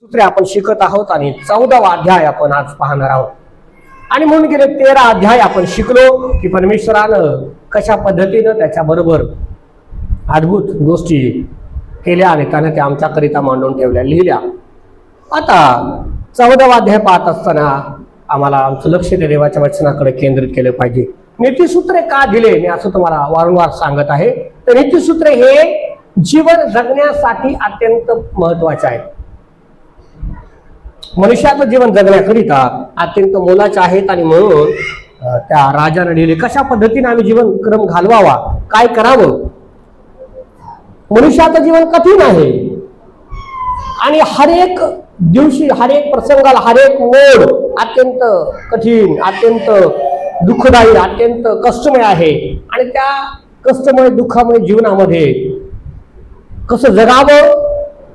सूत्रे आपण शिकत आहोत आणि 14वा अध्याय आपण आज पाहणार आहोत. आणि म्हणून गेले 13 अध्याय आपण शिकलो की परमेश्वरानं कशा पद्धतीनं त्याच्याबरोबर अद्भुत गोष्टी केल्या आणि त्याने त्या आमच्याकरिता मांडून ठेवल्या, लिहिल्या. आता 14वा अध्याय पाहत असताना आम्हाला आमचं लक्ष त्या देवाच्या वचनाकडे केंद्रित केलं पाहिजे. नीतिसूत्रे का दिले मी असं तुम्हाला वारंवार सांगत आहे. तर नीतिसूत्रे हे जीवन जगण्यासाठी अत्यंत महत्वाचे आहेत. मनुष्याचं जीवन जगण्याकरिता अत्यंत मोलाचे आहेत आणि म्हणून त्या राजाने लिहिले कशा पद्धतीने आम्ही जीवन क्रम घालवावा, काय करावं. मनुष्याचं जीवन कठीण आहे आणि हर एक दिवशी, हर एक प्रसंगाला, हर एक मोड अत्यंत कठीण, अत्यंत दुःखदायी, अत्यंत कष्टमय आहे. आणि त्या कष्टमय दुःखामय जीवनामध्ये कसं जगावं,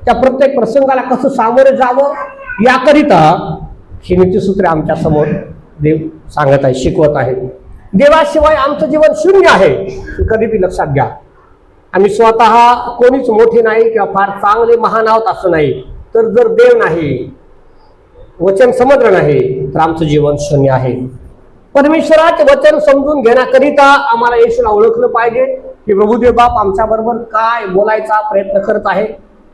त्या प्रत्येक प्रसंगाला कसं सामोरे जावं, याकरिता ही नीतिसूत्रे आमच्या समोर देव सांगत आहे, शिकवत आहे. देवाशिवाय आमचं जीवन शून्य आहे, कधी बी लक्षात घ्या. आम्ही स्वतः कोणीच मोठे नाही किंवा फार चांगले महान आहोत असं नाही. तर जर देव नाही, वचन समजलं नाही तर आमचं जीवन शून्य आहे. परमेश्वराचे वचन समजून घेण्याकरिता आम्हाला येशूला ओळखलं पाहिजे की प्रभुदेव बाप आमच्या बरोबर काय बोलायचा प्रयत्न करत आहे.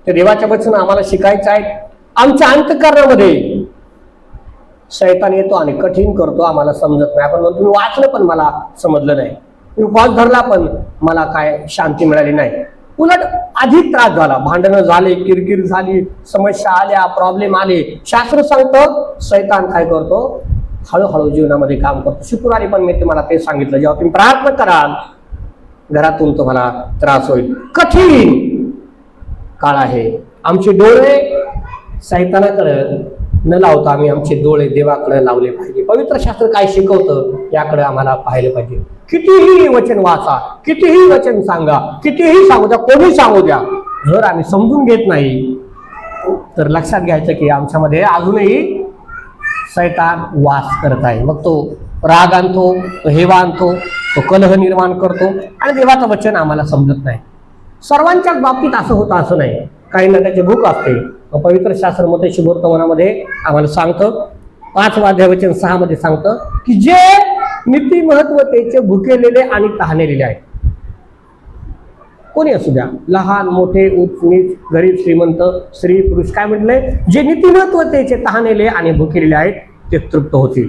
ते देवाच्या वचन आम्हाला शिकायचं आहे. आमच्या अंतःकरणामध्ये शैतान येतो आणि कठीण करतो, आम्हाला समजत नाही. आपण म्हणतो मी वाचलं पण मला समजलं नाही, मी उपवास धरला पण मला काय शांती मिळाली नाही. उलट अधिक त्रास झाला, भांडणं झाले, किरकिर झाली, समस्या आल्या, प्रॉब्लेम आले. शास्त्र सांगतं शैतान काय करतो, हळूहळू जीवनामध्ये काम करतो. शुक्रवारी पण मी तुम्हाला ते सांगितलं, जेव्हा तुम्ही प्रार्थना कराल घरातून तुम्हाला त्रास होईल. कठीण काळ आहे. आमचे डोळे शैतानाकडे न लावता आम्ही आमचे डोळे देवाकडे लावले पाहिजे. पवित्र शास्त्र काय शिकवतं याकडे आम्हाला पाहिलं पाहिजे. कितीही वचन वाचा, कितीही वचन सांगा, कितीही सांगू द्या, कोणी सांगू द्या, जर आम्ही समजून घेत नाही तर लक्षात घ्यायचं की आमच्यामध्ये अजूनही शैतान वास करत आहे. मग तो राग आणतो, तो हेवा आणतो, तो कलह निर्माण करतो आणि देवाचं वचन आम्हाला समजत नाही. सर्वांच्याच बाबतीत असं होतं असं नाही, काहींना त्याची भूक असते. पवित्र शास्त्र मध्ये शुभवर्तमानामध्ये आम्हाला सांगतं, 5वा अध्याय वचन 6 मध्ये सांगतं की जे नीती महत्वतेचे भुकेलेले आणि तहानेलेले आहेत, कोणी असू द्या, लहान मोठे, उच्च नीच, गरीब श्रीमंत, स्त्री पुरुष, काय म्हटलंय, जे नीती महत्वतेचे तहानेले आणि भुकेलेले आहेत ते तृप्त होतील.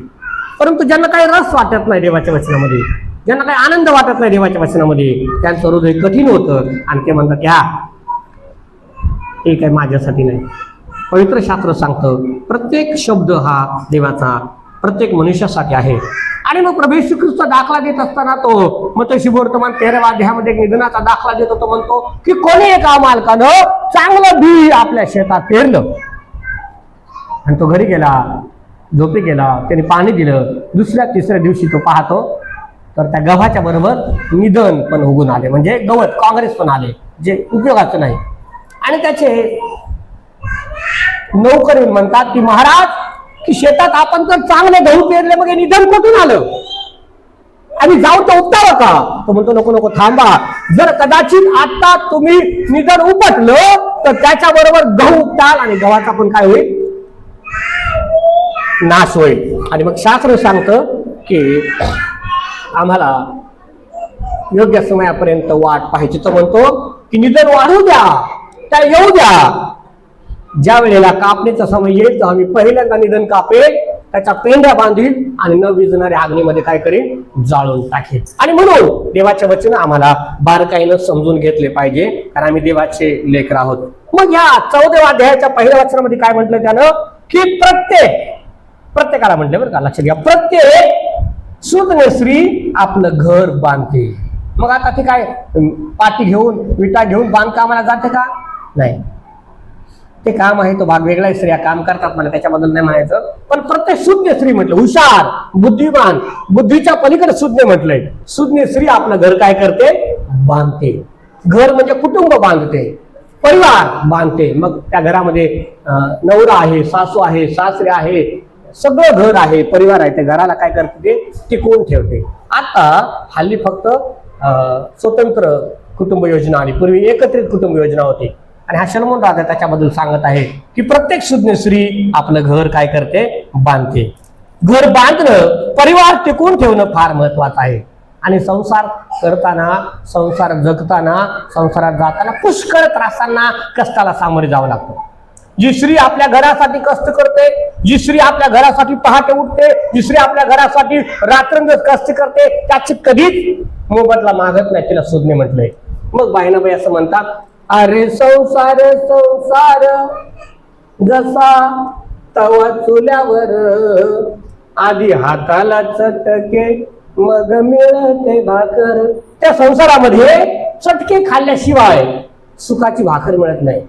परंतु ज्यांना काही रस वाटत नाही देवाच्या वचनामध्ये, ज्यांना काही आनंद वाटत नाही देवाच्या वचनामध्ये, त्यांचं हृदय कठीण होतं आणि ते म्हणतात की हे काही माझ्यासाठी नाही. पवित्र शास्त्र सांगतं प्रत्येक शब्द हा देवाचा प्रत्येक मनुष्यासाठी आहे. आणि मग प्रभू येशू ख्रिस्त दाखला देत असताना तो मत्ती शुभवर्तमान 13व्या अध्यायामध्ये एक निधनाचा दाखला देतो. तो म्हणतो की कोणी एका मालकानं चांगलं बी आपल्या शेतात पेरलं आणि तो घरी गेला, झोपी गेला, त्याने पाणी दिलं. दुसऱ्या तिसऱ्या दिवशी तो पाहतो तर त्या गव्हाच्या बरोबर निधन पण उगून आले, म्हणजे गवत, काँग्रेस पण आले, जे उपयोगाचं नाही. आणि त्याचे नोकर म्हणतात की महाराज की शेतात आपण तर चांगले गहू पेरले, मग हे निधन कुठून आलं, आम्ही जाऊ तर उपटावं का. तो म्हणतो नको नको थांबा, जर कदाचित आता तुम्ही निधन उपटलं तर त्याच्याबरोबर गहू उपटाल आणि गव्हाचा पण काय होईल, नाश होईल. आणि मग शास्त्र सांगतं की आम्हाला योग्य समयापर्यंत वाट पाहायची. तो म्हणतो की निधन वाढू द्या, त्या येऊ द्या, ज्या वेळेला कापणीचा समय येईल तर आम्ही पहिल्यांदा निधन कापेल, त्याच्या पेंढ्या बांधील आणि न विझणाऱ्या अग्नीमध्ये काय करेल, जाळून टाकेल. आणि म्हणून देवाचे वचन आम्हाला बारकाईनं समजून घेतले पाहिजे, कारण आम्ही देवाचे लेकरं आहोत. मग या 14व्या अध्यायाच्या पहिल्या वचनामध्ये काय म्हटलं त्यानं की प्रत्येकाला म्हटलं बरं का, लक्षात घ्या, प्रत्येक सुज्ञ स्त्री आपलं घर बांधते. मग आता ते काय पाटी घेऊन, विटा घेऊन बांधकामाला जाते का, नाही, ते काम आहे, तो भाग वेगळा. स्त्रिया काम करतात मला त्याच्याबद्दल नाही म्हणायचं, पण प्रत्येक सुज्ञ स्त्री म्हटलं, हुशार, बुद्धिमान, बुद्धीच्या पलीकडे सुज्ञ म्हटलंय. सुज्ञ स्त्री आपलं घर काय करते, बांधते. घर म्हणजे कुटुंब बांधते, परिवार बांधते. मग त्या घरामध्ये नवरा आहे, सासू आहे, सासरे आहे, सगळं घर आहे, परिवार आहे. त्या घराला काय करते, ते टिकवून ठेवते. आता हल्ली फक्त स्वतंत्र कुटुंब योजना आली, पूर्वी एकत्रित कुटुंब योजना होती. आणि हा शलमोन राजा त्याच्याबद्दल सांगत आहे की प्रत्येक सुज्ञ स्त्री आपलं घर काय करते, बांधते. घर बांधणं, परिवार टिकवून ठेवणं फार महत्वाचं आहे. आणि संसार करताना, संसार जगताना, संसारात जाताना पुष्कळ त्रासांना, कष्टाला सामोरे जावं लागतं. जी स्त्री आपल्या घरासाठी कष्ट करते, जी स्त्री आपल्या घरासाठी पहाटे उठते, जी स्त्री आपल्या घरासाठी रात्रंदिवस कष्ट करते, त्याची कधीच मोबदला मागत नाही, तिला सुज्ञ म्हटलंय. मग बाई असं म्हणतात, अरे संसार संसार जसा तवा चुल्यावर, आधी हाताला चटके मग मिळते भाकर. त्या संसारामध्ये चटके खाल्ल्याशिवाय सुखाची भाकर मिळत नाही.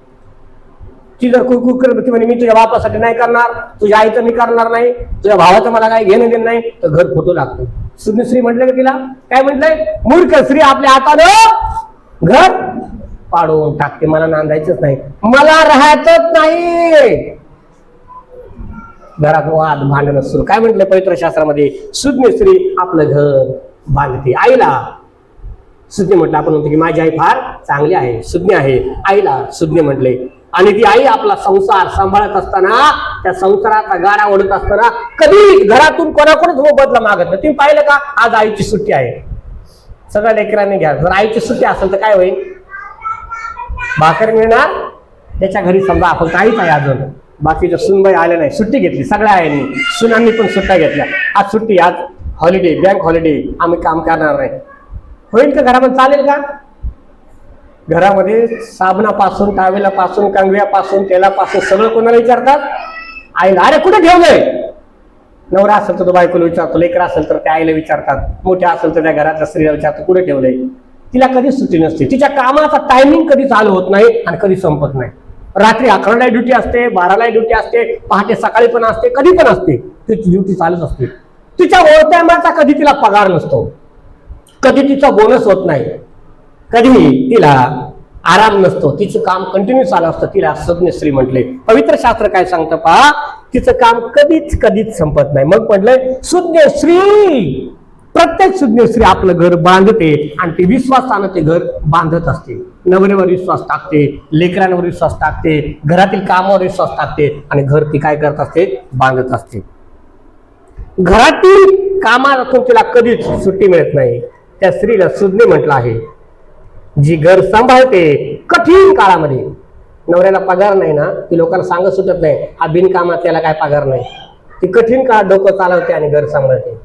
ती जर कुक करत म्हणे मी तुझ्या बापासाठी नाही करणार, तुझ्या आईचं मी करणार नाही, तुझ्या भावाचं मला काही घेणं देणं नाही, तर घर फोटो लागतो. सुज्ञ म्हटलं का तिला? काय म्हटलंय? मूर्ख स्त्री आपल्या हातानं घर पाडून टाकते. मला नांदायचंच नाही, मला राहायचंच नाही. घरात वाद भांडण सुरू. काय म्हटलंय पवित्र शास्त्रामध्ये? सुज्ञ स्त्री आपलं घर बांधते. आईला सुज्ञ म्हटलं. आपण म्हणतो की माझी आई फार चांगली आहे, सुज्ञ आहे. आईला सुज्ञ म्हटले. आणि ती आई आपला संसार सांभाळत असताना, त्या संसाराचा गाडा ओढत असताना कधी घरातून कोणाकोणच मोबदला मागत नाही. तुम्ही पाहिलं का? आज आईची सुट्टी आहे, सगळ्या लेकरांनी घ्या. जर आईची सुट्टी असेल तर काय होईल? भाकर मिळणार. त्याच्या घरी समजा आपण काहीच आहे अजून, बाकीच्या सुनबाई आल्या नाही, सुट्टी घेतली सगळ्या आईनी, सुनांनी पण सुट्ट्या घेतल्या. आज सुट्टी, आज हॉलिडे, बँक हॉलिडे, आम्ही काम करणार नाही. होईल का घरामध्ये? चालेल का? घरामध्ये साबणापासून, टावेलापासून, कंगव्यापासून, तेलापासून सगळं कोणाला विचारतात? आईला. अरे कुठे ठेवलंय? नवरा असेल तर तो बायकोला विचारतो, लेकर असेल तर त्या आईला विचारतात, मोठ्या असेल तर त्या घरातल्या स्त्रीला विचारतो कुठे ठेवलंय. तिला कधीच सुट्टी नसते. तिच्या कामाचा टायमिंग कधी चालू होत नाही आणि कधी संपत नाही. रात्री 11ला ड्युटी असते, 12ला ड्युटी असते, पहाटे सकाळी पण असते, कधी पण असते. तिची ड्युटी चालूच असते. तिच्या ओळखण्याचा कधी तिला पगार नसतो, कधी तिचा बोनस होत नाही, कधी तिला आराम नसतो. तिचं काम कंटिन्यू चालू असतं. तिला सुज्ञ स्त्री म्हटले. पवित्र शास्त्र काय सांगतं पहा, तिचं काम कधीच कधीच संपत नाही. मग म्हटलंय सुज्ञ स्त्री, प्रत्येक सुज्ञ स्त्री आपलं घर बांधते आणि ती विश्वासानं ते घर बांधत असते. नवऱ्यावर विश्वास टाकते, लेकरांवर विश्वास टाकते, घरातील कामावर विश्वास टाकते आणि घर ती काय करत असते? बांधत असते. घरातील कामातून तिला कधीच सुट्टी मिळत नाही. त्या स्त्रीला सुज्ञ म्हटलं आहे, जी घर सांभाळते कठीण काळामध्ये. नवऱ्याला पगार नाही ना, ती लोकांना सांगत सुटत नाही, हा बिनकामात त्याला काय पगार नाही. ती कठीण काळ डोकं चालवते आणि घर सांभाळते.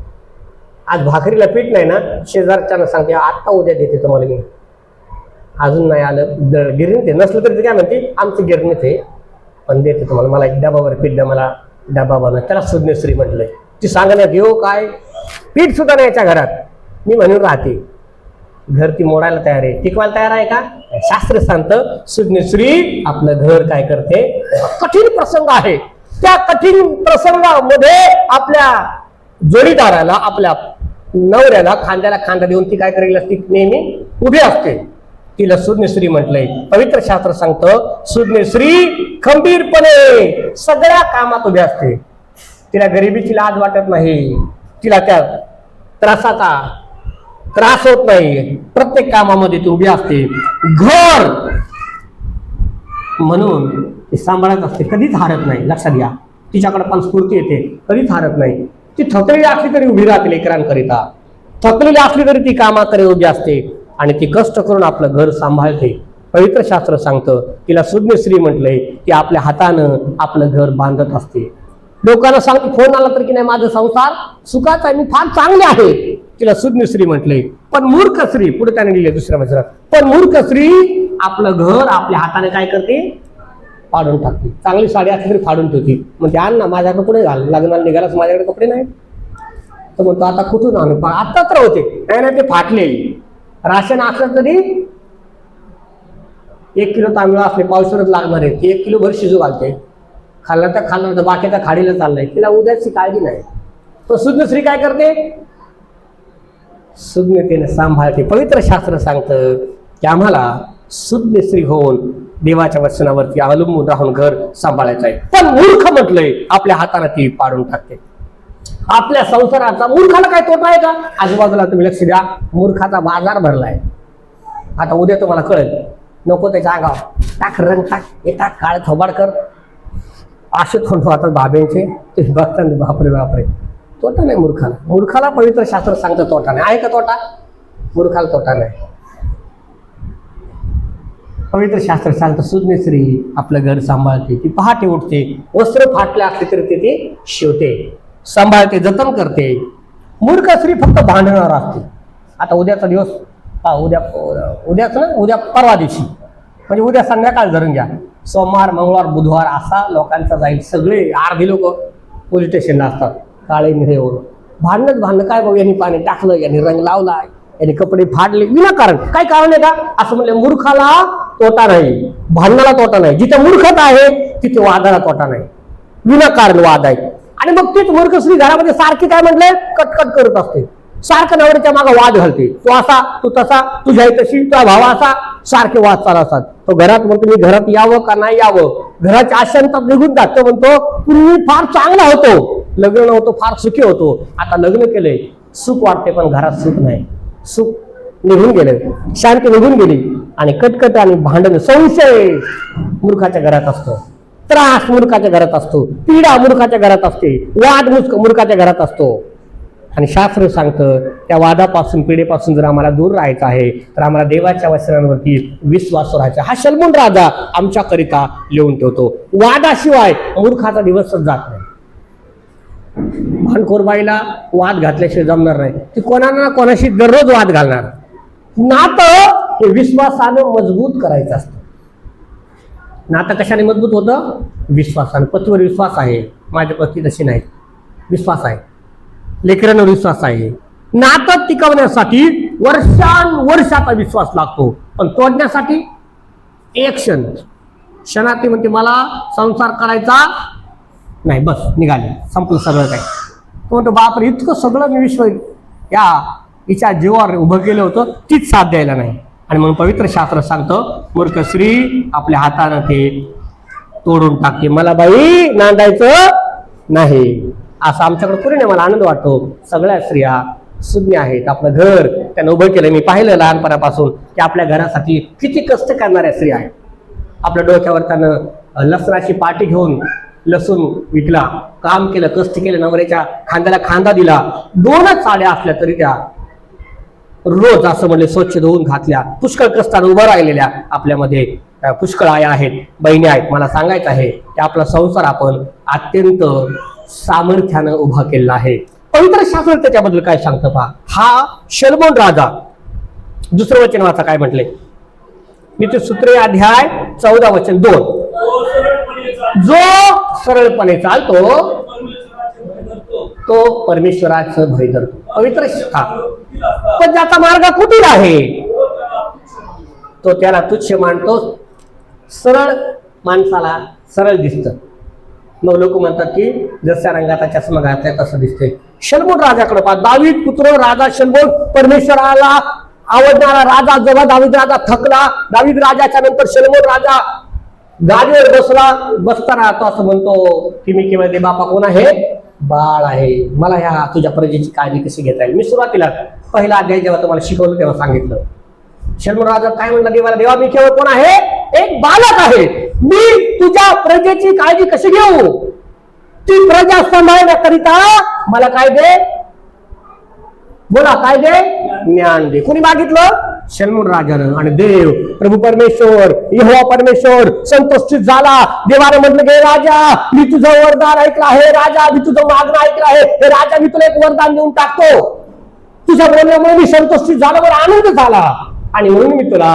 आज भाकरीला पीठ नाही ना, शेजारच्यानं सांगते आता उद्या देते तुम्हाला मी, अजून नाही आलं गिरणीत आहे, नसलं तरी काय म्हणते आमची गिरणीत आहे पण देते तुम्हाला, मला एक डबावर पीठ द्या, मला डबा बनव. त्याला सुज्ञ स्त्री म्हटलंय. ती सांगण्यात येऊ काय? पीठ सुद्धा नाही याच्या घरात, मी म्हणून राहते. घर ती मोडायला तयार आहे, टिकवायला तयार आहे का? शास्त्र सांगतं सुज्ञ स्त्री आपलं घर काय करते? कठीण प्रसंग आहे, त्या कठीण प्रसंगामध्ये आपल्या जोडीदाराला, आपल्या नवऱ्याला खांद्याला खांदा देऊन ती काय करेल असते? नेहमी उभी असते. तिला सुज्ञ स्त्री म्हटलंय. पवित्र शास्त्र सांगतं सुज्ञ स्त्री खंबीरपणे सगळ्या कामात उभी असते. तिला गरिबीची लाज वाटत नाही, तिला त्या त्रासाचा त्रास होत नाही. प्रत्येक कामामध्ये ती उभी असते. घर म्हणून ती सांभाळत असते, कधीच हारत नाही. लक्षात घ्या, तिच्याकडे पण स्फूर्ती येते, कधीच हारत नाही. ती थकलेली असली तरी उभी राहते लेकरांकरिता, थकलेली असली तरी ती कामाकडे उभी असते आणि ती कष्ट करून आपलं घर सांभाळते. पवित्र शास्त्र सांगतं तिला सुज्ञ स्त्री म्हटलंय, ती आपल्या हातानं आपलं घर बांधत असते. लोकांना सांगते, फोन आला तर की नाही माझा संसार सुखाचा आहे, मी फार चांगले आहे, तिला सुज्ञ स्त्री म्हटलंय. पण मूर्ख स्त्री, पुढे त्याने लिहिले दुसऱ्या वचनात, पण मूर्ख स्त्री आपलं घर आपल्या हाताने काय करते? फाडून टाकते. चांगली साडी असली तरी फाडून ठेवते. म्हणजे आण ना, माझ्याकडे कुठे घाल, लग्नाला निघालाच माझ्याकडे कपडे नाही, तर म्हणतो आता कुठून आणू? आता तर होते नाही ना, ते फाटले. राशन असलं तरी 1 किलो तांदूळ असले पावसाळ्यात लागणार आहे, ते 1 किलो भर शिजू घालते. खाल्लं तर खाल्लं, तर बाकीच्या खाडीला चाललंय, तिला उद्याची काळजी नाही. तो सुज्ञ स्त्री काय करते? सुज्ञतेने सांभाळते. पवित्र शास्त्र सांगतं की आम्हाला सुज्ञ स्त्री होऊन देवाच्या वचनावरती अवलंबून राहून घर सांभाळायचं आहे. पण मूर्ख म्हटलंय आपल्या हाताने ती पाडून टाकते. आपल्या संसाराचा मूर्खाला काय तोटा आहे का? आजूबाजूला तुम्ही लक्ष द्या, मूर्खाचा बाजार भरलाय. आता उद्या तुम्हाला कळेल, नको त्याच्या अंगावर टाक रंग टाक हे टाक काळ थोबाड कर असे तोंड होतात बाबेंचे ते बघताना बापरे बापरे. तोटा नाही मूर्खाला. मूर्खाला पवित्र शास्त्र सांगतं तोटा नाही. आहे का तोटा? मूर्खाला तोटा नाही. पवित्र शास्त्र सांगतं सुज्ञ स्त्री आपलं घर सांभाळते, ती पहाटे उठते, वस्त्र फाटले असले तरी ती शिवते, सांभाळते, जतन करते. मूर्ख स्त्री फक्त भांडणार असते. आता उद्याचा दिवस उद्याच ना उद्या परवा दिवशी म्हणजे उद्या संध्याकाळ धरून घ्या, सोमवार मंगळवार बुधवार असा लोकांचा जाईल. सगळे अर्धे लोक पोलीस स्टेशनला असतात काळे निरेवर. भांडणं काय बघ, यांनी पाणी टाकलं, यांनी रंग लावला, यांनी कपडे फाडले विनाकारण. काय कारण आहे का? असं म्हणलं मूर्खाला तोटा नाही, भांडणाला तोटा नाही. जिथे मूर्खता आहे तिथे वादाला तोटा नाही. विनाकारण वाद आहे. आणि मग तीच मूर्ख स्त्री घरामध्ये सारखी काय म्हटलंय कटकट करत असते, सारखं नवऱ्याच्या मागे वाद घालते. तू असा तू तसा, तुझी आई तशी, तुझा भाव असा, सारखे वाद चालू असतात. तो घरात म्हणतो मी घरात यावं का नाही यावं, घराच्या अशांतात निघून जात. तो म्हणतो पूर्वी फार चांगला होतो, लग्न नव्हतं फार सुखी होतो, आता लग्न केलंय सुख वाटते पण घरात सुख नाही. सुख निघून गेलं, शांती निघून गेली आणि कटकट आणि भांडण संशय मूर्खाच्या घरात असतो, त्रास मूर्खाच्या घरात असतो, पीडा मूर्खाच्या घरात असते, वाद मूर्खाच्या घरात असतो. आणि शास्त्र सांगतं त्या वादापासून पीडेपासून जर आम्हाला दूर राहायचं आहे तर आम्हाला देवाच्या वचनांवरती विश्वास राहायचा. हा शलमोन राजा आमच्याकरिता लिहून ठेवतो. वादाशिवाय मूर्खाचा दिवसच जात नाही. भांडखोर बाईला वाद घातल्याशिवाय जमणार नाही. ती कोणाला ना कोणाशी दररोज वाद घालणार. नातं हे विश्वासानं मजबूत करायचं असतं. नातं कशाने मजबूत होतं? विश्वासानं. पतीवर विश्वास आहे, माझ्या पती तशी नाही, विश्वास आहे. लेकरांवर विश्वास आहे. नातं टिकवण्यासाठी वर्षानुवर्षाचा विश्वास लागतो, पण तोडण्यासाठी एक क्षणात ती म्हणते मला संसार करायचा नाही, बस निघाले, संपलं सगळं काय. तो म्हणतो बापरे इतकं सगळं मी विश्व या हिच्या जीवावर उभं केलं होतं, तीच साथ द्यायला नाही. आणि म्हणून पवित्र शास्त्र सांगतं मूर्ख स्त्री आपल्या हातानं ते तोडून टाकते. मला बाई नांदायचं नाही असं आमच्याकडे पुरे नाही. मला आनंद वाटतो सगळ्या स्त्रिया सुज्ञ आहेत. आपलं घर त्यानं उभं केलं. मी पाहिलं लहानपणापासून की आपल्या घरासाठी किती कष्ट करणाऱ्या स्त्रिया आहेत. आपल्या डोक्यावर त्यानं लसणाची पाटी घेऊन लसूण विकला, काम केलं, कष्ट केलं, नवऱ्याच्या खांद्याला खांदा दिला. 2च साड्या असल्या तरी त्या रोज असं म्हणले स्वच्छ धुवून घातल्या. पुष्कळ कष्टानं उभं राहिलेल्या आपल्यामध्ये पुष्कळ आया आहेत, बहिणी आहेत. मला सांगायचं आहे की आपला संसार आपण अत्यंत सामर्थ्यानं उभा केलेला आहे. पवित्र शास्त्र त्याच्याबद्दल काय सांगतं पहा. हा शलमोन राजा दुसरं वचन वाचा काय म्हटले. नीतिसूत्रे अध्याय 14 वचन 2. जो सरळपणे चालतो तो परमेश्वराचं भय धरतो. पवित्र पण ज्याचा मार्ग कुटील आहे तो त्याला तुच्छ मानतो. सरळ माणसाला सरळ दिसतं. मग लोक म्हणतात की जशा रंगाचा चष्मा घातलाय तसं दिसतंय. शलमोन राजाकडे पहा. दावीद पुत्र राजा शलमोन परमेश्वराला आवडणारा राजा. जेव्हा दावीद राजा थकला, दावीद राजाच्या नंतर शलमोन राजा गादीवर बसताना तो असं म्हणतो की मी केवळ दे बापा कोण आहे? बाळ आहे. मला ह्या तुझ्या प्रजेची काळजी कशी घेता येईल. मी सुरुवातीला पहिला अध्याय जेव्हा तुम्हाला शिकवलं तेव्हा सांगितलं. शलमोन राजा काय म्हणला देवाला, देवा मी केवळ कोण आहे? एक बालक आहे. मी तुझ्या प्रजेची काळजी कशी घेऊ? ती प्रजा सांभाळण्याकरिता मला काय दे? बोला काय दे? ज्ञान दे. कोणी मागितलं? शलमोन राजानं. आणि देव प्रभू परमेश्वर यहोवा परमेश्वर संतुष्टित झाला. देवाने म्हटलं गे राजा मी तुझं वरदान ऐकलं आहे. राजा मी तुझं मागणं ऐकलं आहे. हे राजा मी तुला एक वरदान देऊन टाकतो. तुझ्या बोलण्यामुळे मी संतुष्टित झाला, मला आनंद झाला. आणि म्हणून मी तुला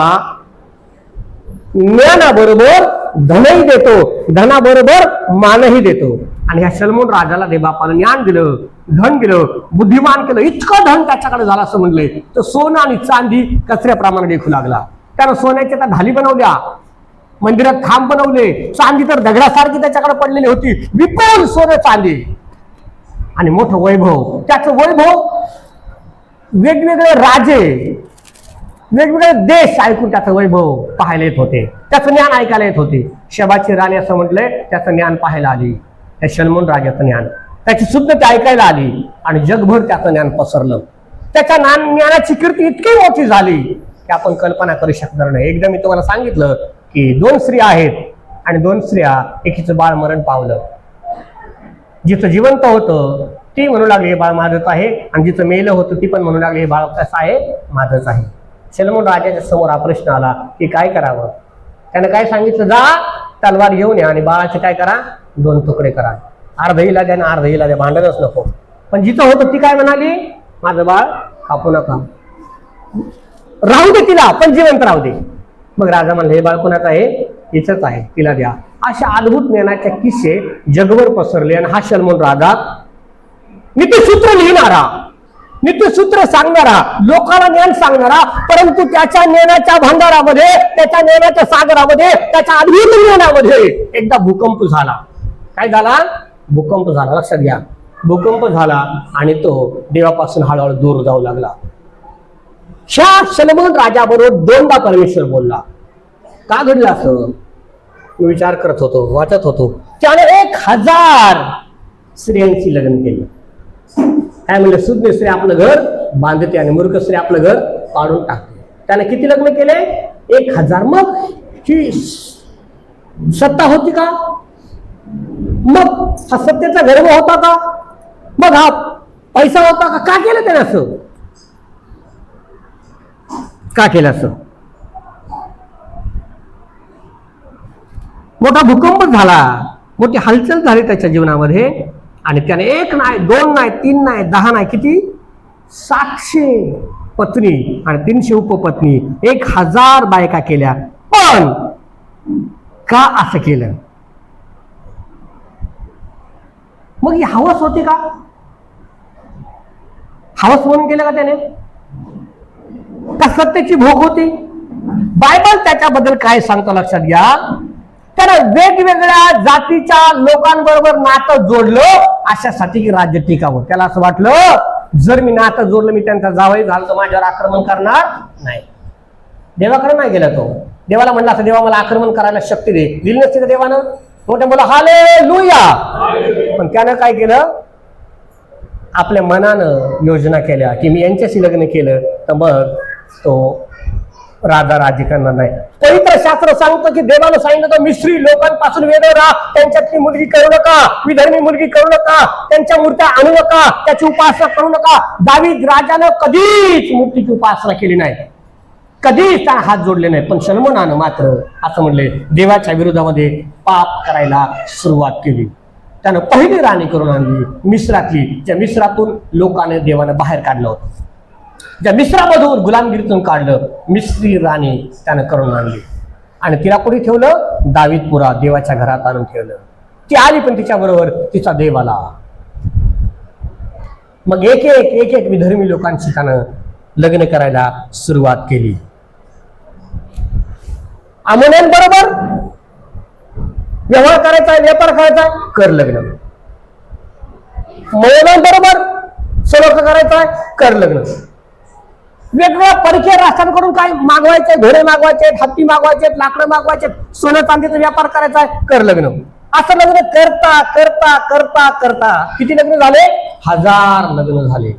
ज्ञानाबरोबर धनही देतो, धनाबरोबर मानही देतो. आणि ह्या शलमोन राजाला देवबापानं ज्ञान दिलं, धन दिलं, बुद्धिमान केलं. इतकं धन त्याच्याकडे झालं असं म्हणलंय तर सोनं आणि चांदी कचऱ्याप्रमाणे देखू लागला. त्यानं सोन्याच्या त्या ढाली बनवल्या, मंदिरात खांब बनवले, चांदी तर दगडासारखी त्याच्याकडे पडलेली होती. विपुल सोनं चांदी आणि मोठं वैभव. त्याचं वैभव वेगवेगळे राजे, वेगवेगळे देश ऐकून त्याचं वैभव पाहायला येत होते, त्याचं ज्ञान ऐकायला येत होते. शबाची राणी असं म्हटलंय त्याचं ज्ञान पाहायला आली. त्या शलमोन राजाचं ज्ञान, त्याची शुद्धता ऐकायला आली आणि जगभर त्याचं ज्ञान पसरलं. त्याच्या ज्ञानाची कीर्ती इतकी मोठी झाली की आपण कल्पना करू शकणार नाही. एकदा मी तुम्हाला सांगितलं की 2 स्त्रिया आहेत आणि 2 स्त्रिया एकीचं बाळ मरण पावलं. जिचं जिवंत होतं ती म्हणू लागली हे बाळ माझंच आहे, आणि जिचं मेलं होतं ती पण म्हणू लागली हे बाळ कसं आहे, माझंच आहे. सलोमन राजाच्या समोर हा प्रश्न आला की काय करावं. त्यानं काय सांगितलं, जा तलवार घेऊन या आणि बाळाचे काय करा, 2 तुकडे करा. अर्ध हिला द्या आणि अर्ध हिला द्या, भांडणच नको. पण जिचं होतं ती काय म्हणाली, माझं बाळ कापू नका, राहू दे तिला, पण जिवंत राहू दे. मग राजा म्हणले हे बाळ कोणाचं आहे, हिचंच आहे, तिला द्या. अशा अद्भुत ज्ञानाचे किस्से जगभर पसरले. आणि हा सलोमन राजा नीतिसूत्र लिहिणारा, नीतिसूत्र सांगणारा, लोकांना ज्ञान सांगणारा, परंतु त्याच्या ज्ञानाच्या भांडारामध्ये, त्याच्या ज्ञानाच्या सागरामध्ये, त्याच्या अद्भुत ज्ञानामध्ये एकदा भूकंप झाला. काय झाला, भूकंप झाला. लक्षात घ्या, भूकंप झाला आणि तो देवापासून हळूहळू दूर जाऊ लागला. ह्या सलोमन राजाबरोबर 2दा परमेश्वर बोलला. का घडलं असं मी विचार करत होतो, वाचत होतो. त्याने 1000 स्त्रियांची लग्न केली. काय म्हणलं, सुज्ञ स्त्री आपलं घर बांधते आणि मूर्ख स्त्री आपलं घर पाडून टाकते. त्याने किती लग्न केले, 1000. मग ही सत्ता होती का, मग हा सत्तेचा गर्व होता का, मग हा पैसा होता का, का केलं त्याने असं, का केलं असं. मोठा भूकंप झाला, मोठी हालचाल झाली त्याच्या जीवनामध्ये. आणि त्याने 1 नाही, 2 नाही, 3 नाही, 10 नाही, किती 700 पत्नी आणि 300 उपपत्नी, 1000 बायका केल्या. पण का असं केलं, मग ही हवस होती का, हवस म्हणून केलं का त्याने, का सत्तेची भोग होती. बायबल त्याच्याबद्दल काय सांगतो लक्षात घ्या. त्यानं वेगवेगळ्या जातीच्या लोकांबरोबर नातं जोडलं अशासाठी की राज्य टिकावं. त्याला असं वाटलं जर मी नातं जोडलं, मी त्यांचा जावई झालो तर माझ्यावर आक्रमण करणार नाही. देवाकडे नाही गेला तो. देवाला म्हणला असं, देवा मला आक्रमण करायला शक्ती दे, दिली नसती तर देवानं मोठ्या बोला हालेलुया. पण त्यानं काय केलं, आपल्या मनानं योजना केल्या की मी यांच्याशी लग्न केलं तर मग तो राजा राज्य करणार नाही. पवित्र शास्त्र सांगतं की देवानं सांगितलं तर मिस्री लोकांपासून वेगळं राहा, त्यांच्यातली मुलगी करू नका, विधर्मी मुलगी करू नका, त्यांच्या मूर्त्या आणू नका, त्याची उपासना करू नका. दावीद राजानं कधीच मूर्तीची उपासना केली नाही, कधीच त्याला हात जोडले नाही. पण सलोमोनानं मात्र असं म्हणले, देवाच्या विरोधामध्ये पाप करायला सुरुवात केली. त्यानं पहिली राणी करून आणली मिस्रातली, ज्या मिस्रातून लोकांना देवानं बाहेर काढलं होतं, ज्या मिस्रामधून गुलामगिरीतून काढलं, मिस्री राणी त्यानं करून आणली. आणि तिला कुठे ठेवलं, दावीदपुरा देवाच्या घरात आणून ठेवलं. ती आली पण तिच्या बरोबर तिचा देव आला. मग एक एक विधर्मी लोकांशी त्यानं लग्न करायला सुरुवात केली. अमोन्यांबरोबर व्यवहार करायचा, व्यापार करायचा, कर लग्न. मोवाब्यांबरोबर सलोखा करायचा, कर लग्न. वेगवेगळ्या परकीय राष्ट्रांकडून काय मागवायचे, घोडे मागवायचे, हत्ती मागवायचे, लाकडं मागवायचे, सोनं चांदीचा व्यापार करायचा आहे, कर लग्न. असं लग्न करता करता करता करता किती लग्न झाले, 1000 लग्न झाले.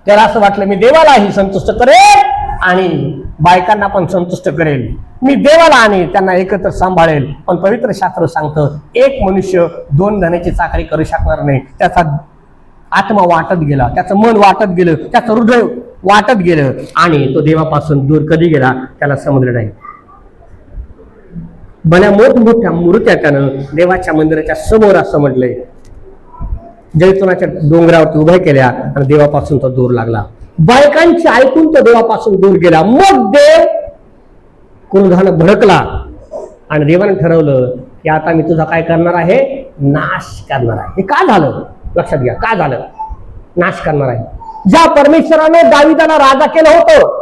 त्याला असं वाटलं मी देवालाही संतुष्ट करेल आणि बायकांना पण संतुष्ट करेल, मी देवाला आणि त्यांना एकत्र सांभाळेल. पण पवित्र शास्त्र सांगतं एक मनुष्य 2 धनाची चाकरी करू शकणार नाही. त्याचा आत्मा वाटत गेला, त्याचं मन वाटत गेलं, त्याचं हृदय वाटत गेलं आणि तो देवापासून दूर कधी गेला त्याला समजलं नाही. भल्या मोठमोठ्या मूर्त्या त्यानं देवाच्या मंदिराच्या समोर असं म्हटलंय, जैतुनाच्या डोंगरावरती उभ्या केल्या आणि देवापासून तो दूर लागला. बायकांची ऐकून तो देवापासून दूर गेला. मग देव क्रोधानं भडकला आणि देवानं ठरवलं की आता मी तुझा काय करणार आहे, नाश करणार आहे. हे काय झालं लक्षात घ्या, काय झालं, नाश करणार आहे. ज्या परमेश्वराने दाविदाला राजा केलं होतं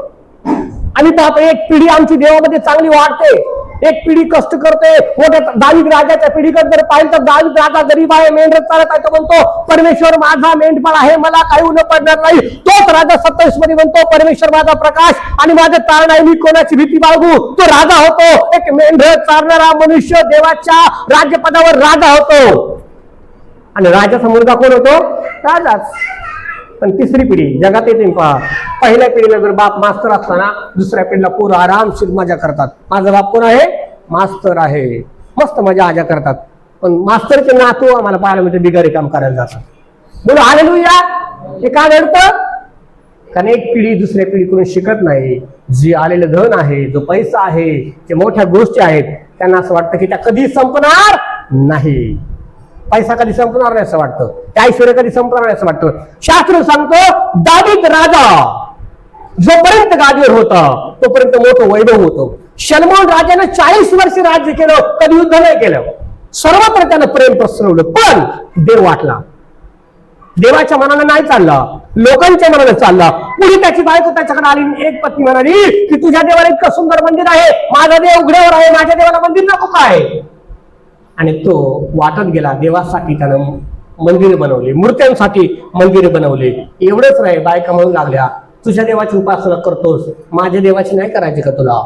आणि पाहतो एक पिढी आमची देवामध्ये चांगली वाढते, एक पिढी कष्ट करते. मोठ्या दावीद राजाच्या पिढीकडे जर पाहिलं तर दावीद राजा गरीब आहे, मेंढरत चालत आहे, तो म्हणतो परमेश्वर माझा मेंढपाळ आहे, मला काही उन पडणार नाही. तोच राजा 27 मध्ये म्हणतो परमेश्वर माझा प्रकाश आणि माझं तारण आहे, मी कोणाची भीती बाळगू. तो राजा होतो, एक मेंढर चालणारा मनुष्य देवाच्या राज्यपदावर राजा होतो. आणि राजाचा मुलगा कोण होतो, राजाच. पण तिसरी पिढी जगात येते पहा. पहिल्या पिढीला जर बाप मास्तर असताना दुसऱ्या पिढीला पोरं आरामशीर मजा करतात. माझा बाप कोण आहे? मास्तर आहे. मस्त मजा करतात. पण मास्तरचे नातू आम्हाला पाहायला म्हणजे बिगारी काम करायला जातात. बोलो हालेलुया. हे का घडतं? कारण एक पिढी दुसऱ्या पिढीकडून शिकत नाही. जे आलेलं धन आहे, जो पैसा आहे, जे मोठ्या गोष्टी आहेत, त्यांना असं वाटतं की त्या कधी संपणार नाही. पैसा कधी संपणार नाही असं वाटतं, त्या ऐश्वर्य कधी संपणार नाही असं वाटतं. शास्त्र सांगतो दावीद राजा जोपर्यंत गादीवर होता तोपर्यंत मोठं वैभव होतं. शलोमोन राजाने 40 वर्ष राज्य केलं, कधी युद्ध नाही केलं. सर्वत्र त्यानं प्रेम पसरवलं, पण देव वाटला. देवाच्या मनानं नाही चालला, लोकांच्या मनानं चालला. पुढे त्याची बायको त्याच्याकडे आली. एक पत्नी म्हणाली की तुझ्या देवाला इतकं सुंदर मंदिर आहे, माझा देव उघड्यावर आहे, माझ्या देवाला मंदिर नको काय? आणि तो वाटत गेला. देवासाठी त्यानं मंदिर बनवले, मूर्त्यांसाठी मंदिर बनवले. एवढंच नाही, बायका म्हणू लागल्या तुझ्या देवाची उपासना करतोस, माझ्या देवाची नाही करायची का तुला?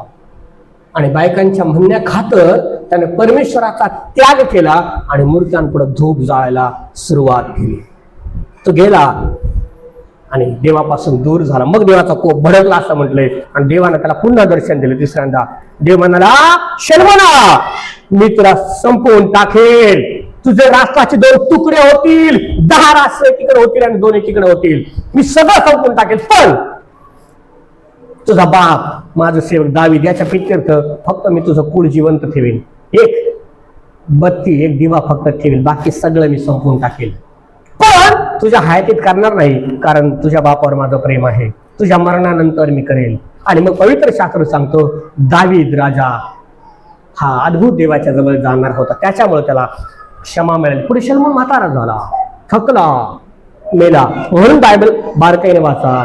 आणि बायकांच्या म्हणण्या खातर त्याने परमेश्वराचा त्याग केला आणि मूर्त्यांपुढे धूप जाळायला सुरुवात केली. तो गेला आणि देवापासून दूर झाला. मग देवाचा कोप भडकला असं म्हटलंय. आणि देवानं त्याला पुन्हा दर्शन दिलं. तिसऱ्यांदा देव म्हणाला, शलोमोना मी तुला संपवून टाकेल. तुझे राष्ट्राचे 2 तुकडे होतील, 10 राष्ट्र एकीकडे होतील आणि 2 एकीकडे होतील. मी सगळं संपवून टाकेल, पण तुझा बाप माझं सेवक दावीद याच्या पित्यर्थ फक्त मी तुझं कुळ जिवंत ठेवेन. एक बत्ती, एक दिवा फक्त ठेवेल, बाकी सगळं मी संपवून टाकेल. पण तुझ्या हयातीत करणार नाही, कारण तुझ्या बापावर माझं प्रेम आहे. तुझ्या मरणानंतर मी करेल. आणि मग पवित्र शास्त्र सांगतो दावीद राजा हा अद्भुत देवाच्या जवळ जाणार होता, त्याच्यामुळे त्याला क्षमा मिळेल. पुढे शलोमोन म्हातारा झाला, थकला, मेला. म्हणून बायबल बारकाईने वाचा,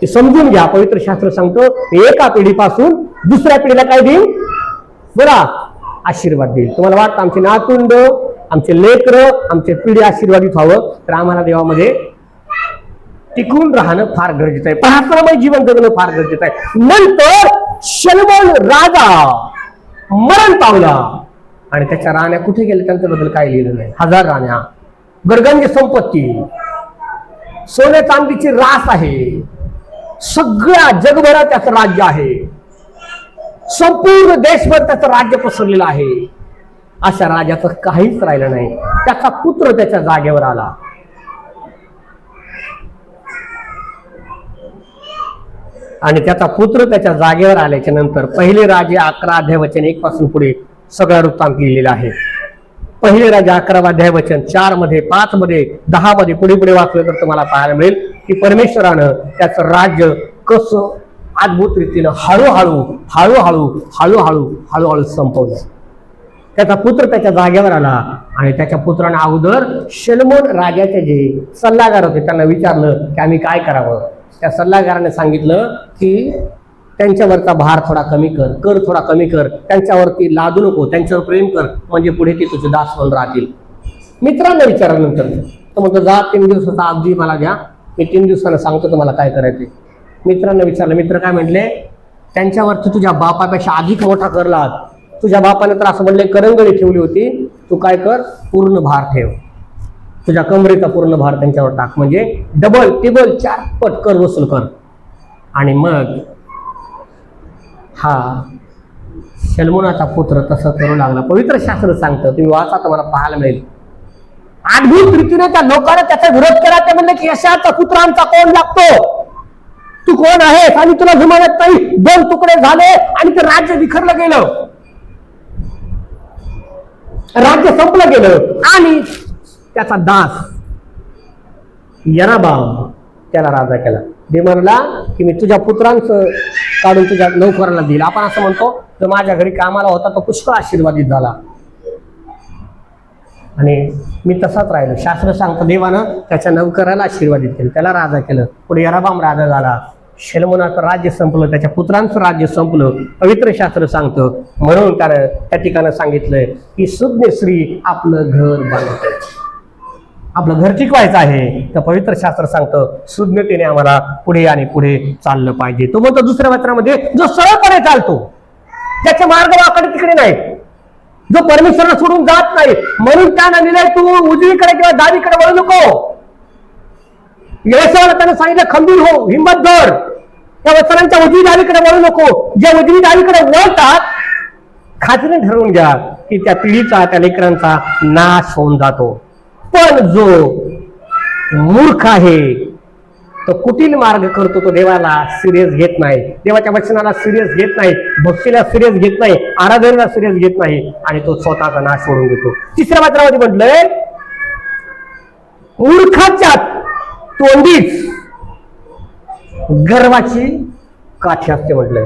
ते समजून घ्या. पवित्र शास्त्र सांगतो एका पिढीपासून दुसऱ्या पिढीला काय देईल? बोला, आशीर्वाद देईल. तुम्हाला वाटतं आमचे नातुंड, आमचे लेकर, आमचे पिढी आशीर्वादित व्हावं, तर आम्हाला देवामध्ये टिकून राहणं फार गरजेचं आहे. प्रार्थनामय जीवन जगणं फार गरजेचं आहे. नंतर शलोमोन राजा मरण पावला आणि त्याच्या राण्या कुठे गेल्या त्यांच्याबद्दल काय लिहिलं नाही. 1000 राण्या, गरगंज संपत्ती, सोने चांदीची रास आहे, सगळ्या जगभरात त्याचं राज्य आहे, संपूर्ण देशभर त्याचं राज्य पसरलेलं आहे. अशा राजाचं काहीच राहिलं नाही. त्याचा पुत्र त्याच्या जागेवर आला. आणि त्याचा पुत्र त्याच्या जागेवर आल्याच्या नंतर पहिले राजे 11 अध्याय वचन 1 पासून पुढे सगळा वृत्तांत लिहिलेला आहे. पहिले राजे 11 अध्याय वचन 4 मध्ये, 5 मध्ये, 10 मध्ये पुढे पुढे वाचलं तर तुम्हाला पाहायला मिळेल की परमेश्वरानं त्याचं राज्य कसं अद्भुत रीतीनं हळूहळू हळूहळू हळूहळू हळूहळू संपवलं. त्याचा पुत्र त्याच्या जागेवर आला आणि त्याच्या पुत्राने अगोदर शलोमोन राजाचे जे सल्लागार होते त्यांना विचारलं की आम्ही काय करावं. त्या सल्लागाराने सांगितलं की त्यांच्यावरचा भार थोडा कमी कर, कर थोडा कमी कर, त्यांच्यावरती लादू नको, त्यांच्यावर प्रेम कर, म्हणजे पुढे ते तुझे दास म्हणून राहतील. मित्रांना विचारल्यानंतर तो म्हणतो जा 3 दिवसाचा अवधी मला द्या, मी 3 दिवसानं सांगतो तुम्हाला काय करायचे. मित्रांना विचारलं. मित्र काय म्हटले, त्यांच्यावरती तुझ्या बापापेक्षा अधिक मोठा कर लाद. तुझ्या बापाने तर असं म्हणले करंगळी ठेवली होती, तू काय कर पूर्ण भार ठेव, तुझ्या कमरेचा पूर्ण भार त्यांच्यावर टाक, म्हणजे डबल टिबल 4 पट कर वसूल कर. आणि मग हा शलोमोनाचा पुत्र तसं करू लागला. पवित्र शास्त्र सांगतं, तुम्ही वाचा तुम्हाला पाहायला मिळेल. अद्भुत रीतीने त्या लोकांना त्याचा विरोध केला. ते म्हणले की यशाचा पुत्र आमचा कोण लागतो, तू कोण आहेस आणि तुला जुमानत नाही. 2 तुकडे झाले आणि ते राज्य विखरलं गेलं, राज्य संपलं गेलं. आणि त्याचा दास यराबाम त्याला राजा केला. ते म्हणला की मी तुझ्या पुत्रांचं काढून तुझ्या नोकराला देईल. आपण असं म्हणतो जो माझ्या घरी कामाला होता तो पुष्कळ आशीर्वादित झाला आणि मी तसाच राहिलो. शास्त्र सांगतं देवानं त्याच्या नोकराला आशीर्वादित केलं, त्याला राजा केलं. पुढे यराबाम राजा झाला. शलोमोनाचं राज्य संपलं, त्याच्या पुत्रांचं राज्य संपलं. पवित्र शास्त्र सांगतं म्हणून त्यानं त्या ठिकाणी सांगितलंय की सुज्ञ स्त्री आपलं घर बांधते, आपलं घर टिकवायचं आहे. तर पवित्र शास्त्र सांगतं सुज्ञतेने आम्हाला पुढे आणि पुढे चाललं पाहिजे. तो म्हणतो दुसऱ्या वचनामध्ये जो सरळपणे चालतो, त्याचे मार्ग वाकडे तिकडे नाही, जो परमेश्वराला सोडून जात नाही, म्हणून त्यानं लिहिलंय तू उजवीकडे किंवा डावीकडे वळू नको. व्यवसायाला त्यानं सांगितलं खंबीर हो, हिंमत धर. त्या वचनांच्या उजवी डावीकडे वळू नको. जे उजवी डावीकडे वळतात खात्रीने ठरवून घ्या की त्या पिढीचा, त्या लेकरांचा नाश होऊन जातो. पण जो मूर्ख आहे तो कुटील मार्ग करतो, तो देवाला सिरियस घेत नाही, देवाच्या वचनाला सिरियस घेत नाही, भक्तीला सिरियस घेत नाही, आराधनेला सिरियस घेत नाही आणि तो स्वतःचा नाश ओढून घेतो. तिसऱ्या वचनामध्ये म्हटलंय मूर्खाच्या तोंडीच गर्वाची काठी असते म्हटलंय.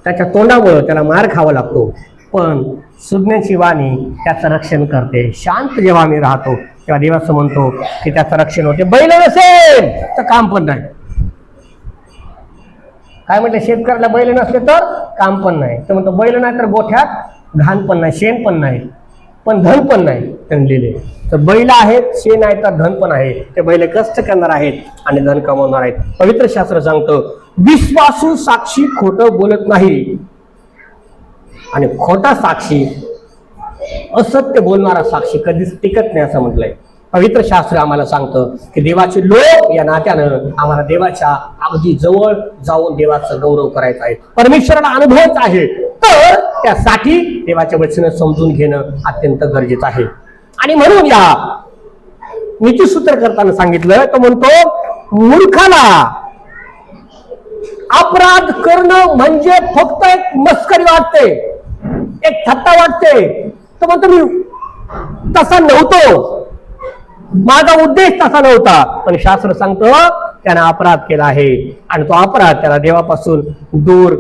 त्याच्या तोंडामुळं त्याला मार खावा लागतो, पण सुज्ञाची वाणी त्याचं रक्षण करते. शांत जेव्हा आम्ही राहतो तेव्हा देव असं म्हणतो की त्याचं रक्षण होते. बैल नसेल तर काम पण नाही. काय म्हटलं, शेतकऱ्याला बैल नसले तर काम पण नाही. तर म्हणतो बैल नाही तर गोठ्यात घाण पण नाही, शेण पण नाही, पण धन पण नाही त्यांनी लिहिले. तर बैल आहेत, शेण आहे तर धन पण आहे. ते बैल कष्ट करणार आहेत आणि धन कमवणार आहेत. पवित्र शास्त्र सांगतं विश्वासू साक्षी खोटं बोलत नाही आणि खोटा साक्षी, असत्य बोलणारा साक्षी कधीच टिकत नाही असं म्हटलंय. पवित्र शास्त्र आम्हाला सांगतं की देवाचे लोक या नात्यानं आम्हाला देवाच्या अगदी जवळ जाऊन देवाचा गौरव करायचा आहे, परमेश्वराला अनुभवायचा आहे. तर त्यासाठी देवाच्या वचन समजून घेणं अत्यंत गरजेचं आहे. आणि म्हणून या नीतिसूत्र करताना सांगितलं, तो म्हणतो मूर्खाला अपराध करणं म्हणजे फक्त एक मस्करी वाटते, एक थट्टा वाटते. तो म्हणतो मी तसा नव्हतो, माझा उद्देश तसा नव्हता. पण शास्त्र सांगतं त्यानं अपराध केला आहे आणि तो अपराध त्याला देवापासून दूर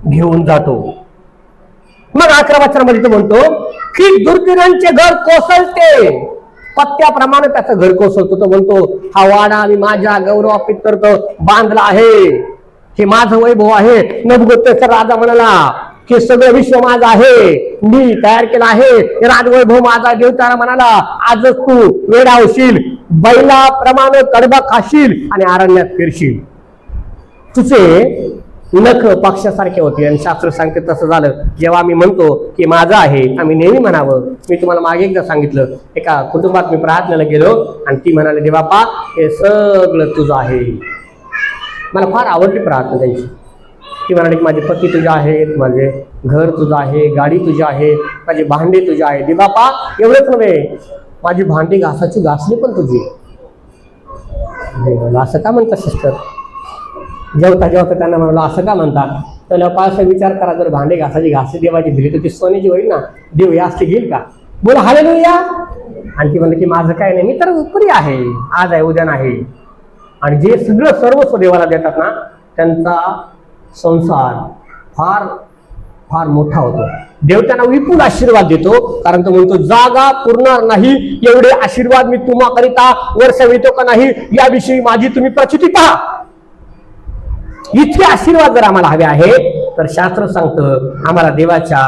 घेऊन जातो. मग 11 वचनामध्ये तो म्हणतो की दुर्दिनांचे घर कोसळते, पत्त्याप्रमाणे त्याचं घर कोसळतो. तो म्हणतो हा वाडा मी माझ्या गौरवापित बांधला आहे, हे माझं वैभव आहे. नभगोत्तेचा राजा म्हणाला हे सगळं विश्व माझं आहे, मी तयार केलं आहे, राजवैभव माझा. देव त्याला म्हणाला आजच तू वेडा होशील, बैलाप्रमाणे कडबा खाशील आणि अरण्यात फिरशील. तुझे नख पक्षासारखे होते. आणि शास्त्र सांगते तसं झालं. जेव्हा आम्ही म्हणतो की माझं आहे, आम्ही नेहमी म्हणावं. मी तुम्हाला मागे एकदा सांगितलं, एका कुटुंबात मी प्रार्थनेला गेलो आणि ती म्हणाले देवापा हे सगळं तुझं आहे. मला फार आवडली प्रार्थना त्यांची. ती म्हणाली की माझे पती तुझे आहेत, माझे घर तुझं आहे, गाडी तुझी आहे, माझे भांडे तुझे आहे. देवापा एवढंच नव्हे, माझी भांडी घासाची घासली पण तुझी. असं का म्हणतात सिस्टर? जेवता जेवता त्यांना म्हणाला असं का म्हणतात? तर असा विचार करा, जर भांडे घासाची घासली देवाची दिली तर ती सोन्याची होईल ना, देव या असते घेईल का? बोला हालेलुया. आणि ती म्हणलं की माझं काय नाही, मी तर उपरी आहे, आज आहे उद्या नाही. आणि जे सगळं सर्वस्व देवाला देतात ना त्यांचा संसार फार फार मोठा होतो. देव त्यांना विपुल आशीर्वाद देतो, कारण तो म्हणतो जागा पुरणार नाही एवढे आशीर्वाद मी तुम्हाकरिता वर्षवितो का नाही याविषयी माझी तुम्ही प्रचिती पहा. इतके आशीर्वाद जर आम्हाला हवे आहे तर शास्त्र सांगतं आम्हाला देवाच्या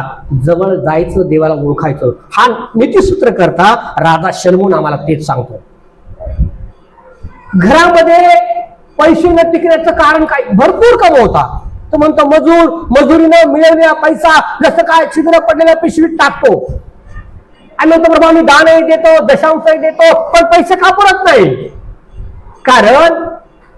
जवळ जायचं, देवाला ओळखायचं. हा नीतिसूत्र करता राजा शलमोन आम्हाला तेच सांगतो. घरामध्ये पैसे न टिकण्याचं कारण काय? भरपूर कमवता. तो म्हणतो मजुरीनं मिळवलेला पैसा जसं काय छिद्र पडलेल्या पिशवीत टाकतो आणि म्हणतो प्रभू आम्ही दानही देतो, दशांशही देतो, पण पैसे का पुरत नाही? कारण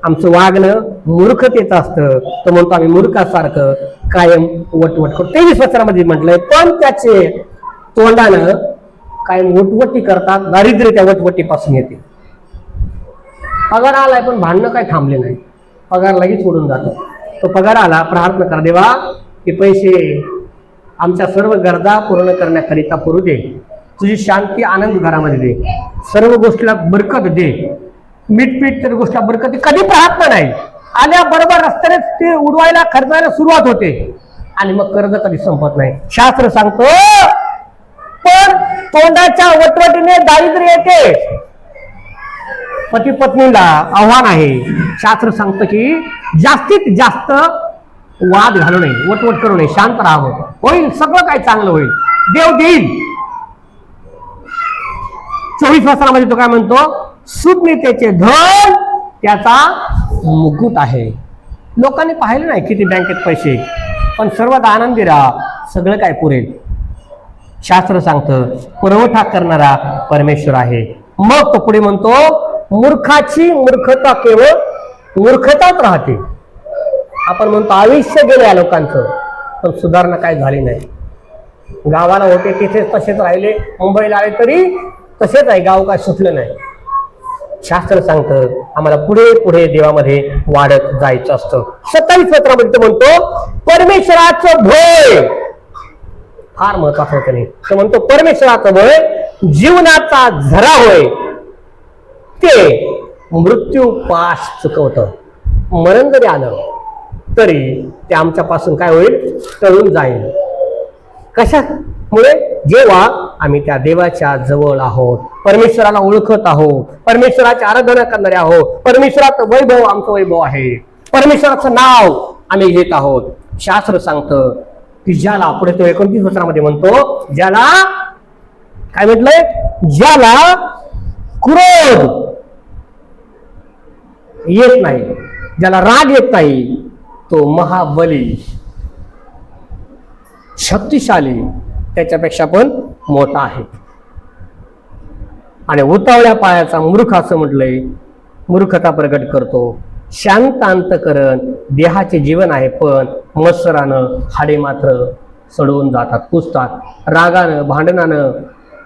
आमचं वागणं मूर्खतेचं असतं. तो म्हणतो आम्ही मूर्खासारखं कायम वटवट करतो. 23 वचनामध्ये म्हटलंय पण त्याचे तोंडानं कायम वटवटी करतात, दारिद्र्य त्या वटवटीपासून येते. पगार आलाय पण भांडणं काय थांबले नाही, पगार लगेच उडून जातो. तो पगार आला, प्रार्थना कर देवा हे पैसे आमच्या सर्व गरजा पूर्ण करण्याकरिता पुरू दे, तुझी शांती आनंद घरामध्ये दे, सर्व गोष्टीला बरकत दे, मीठपीठ तर गोष्टीला बरकत. कधी प्रार्थना नाही आल्या बरोबर रस्त्याने ते उडवायला खर्चायला सुरुवात होते आणि मग कर्ज कधी संपत नाही. शास्त्र सांगतो पण तोंडाच्या वटवटीने दारिद्र्य येते. पती पत्नीला आव्हान आहे. शास्त्र सांगतं की जास्तीत जास्त वाद घालू नये, वटवट करू नये, शांत राहावं, होईल सगळं काय चांगलं होईल, देव देईल. 24 वचनामध्ये तो काय म्हणतो सुज्ञतेचे धन त्याचा मुकुट आहे. लोकांनी पाहिलं नाही किती बँकेत पैसे, पण सर्वात आनंदी राहा, सगळं काय पुरेल. शास्त्र सांगतं पुरवठा करणारा परमेश्वर आहे. मग तो पुढे म्हणतो मूर्खाची मूर्खता केवळ मूर्खताच राहते. आपण म्हणतो आयुष्य गेलं या लोकांचं, पण सुधारणा काय झाली नाही. गावाला होते तिथेच तसेच राहिले, मुंबईला आले तरी तसेच आहे, गाव काय सुटलं नाही. शास्त्र सांगतं आम्हाला पुढे पुढे देवामध्ये वाढत जायचं असतं. 27 पत्रामध्ये तो म्हणतो परमेश्वराचं भय फार महत्वाचं होतं. नाही तो म्हणतो परमेश्वराचं भय जीवनाचा झरा होय, ते मृत्यू पाश चुकवतं. मरण जरी आलं तरी ते आमच्यापासून काय होईल, टळून जाईल. कशामुळे? जेव्हा आम्ही त्या देवाच्या जवळ आहोत, परमेश्वराला ओळखत आहोत, परमेश्वराची आराधना करणारे आहोत, परमेश्वराचं वैभव आमचं वैभव आहे, परमेश्वराचं नाव आम्ही घेत आहोत. शास्त्र सांगतं की ज्याला, पुढे तो 29 वचनामध्ये म्हणतो, ज्याला काय म्हटलंय, ज्याला क्रोध येत नाही, ज्याला राग येत नाही, तो महाबली शक्तिशाली त्याच्यापेक्षा पण मोठा आहे. आणि उतावळ्या पायाचा मूर्ख असं म्हटलंय, मूर्खता प्रगट करतो. शांत अंतकरण देहाचे जीवन आहे, पण मत्सरानं हाडे मात्र सडवून जातात, कुजतात. रागानं, भांडणानं,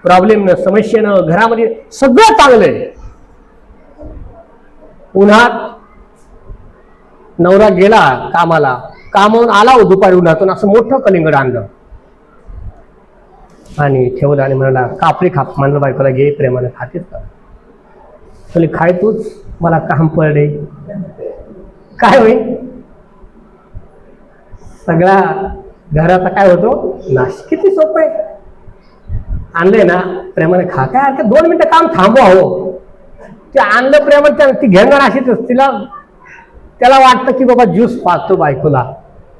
प्रॉब्लेमनं, समस्येनं घरामध्ये सगळं चांगलंय. उन्हात नवरा गेला कामाला, कामावून आला हो दुपारी उन्हातून, असं मोठं कलिंगड आणलं आणि ठेवलं आणि म्हणाला कापडी खाप. म्हणलं बायकोला घे, प्रेमाने खातेच का? तुला खाय तूच, मला काम पडले. काय होईल? सगळा घराचा काय होतो नाश. किती सोपं आहे. आणलंय ना प्रेमाने खा, काय हरकत, 2 मिनिटं काम थांबवा. हो ते आणलं प्रेमाने, ती घेणार अशीच, तिला त्याला वाटतं की बाबा ज्यूस पाहतो बायकोला,